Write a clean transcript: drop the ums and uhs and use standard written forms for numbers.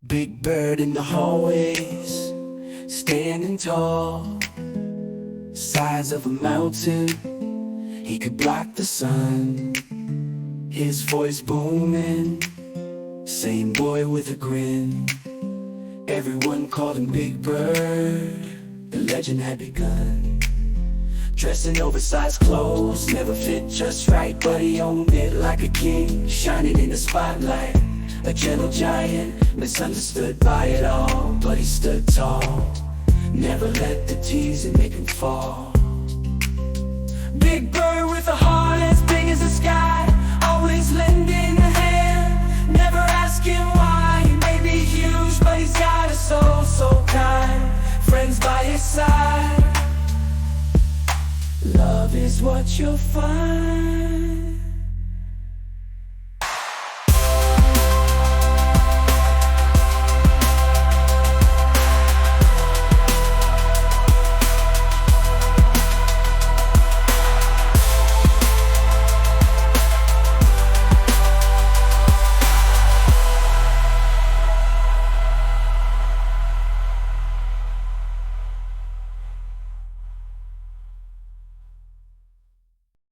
Big bird in the hallways, standing tall, size of a mountain, he could block the sun. His voice booming, same boy with a grin. Everyone called him Big Bird, the legend had begun. Dressed in oversized clothes, never fit just right, but he owned it like a king, shining in the spotlight. A gentle giant, misunderstood by it all, but he stood tall, never let the teasing make him fall. Big bird with a heart as big as the sky, always lending a hand, never asking why. He may be huge, but he's got a soul so kind, friends by his side. Love is what you'll find.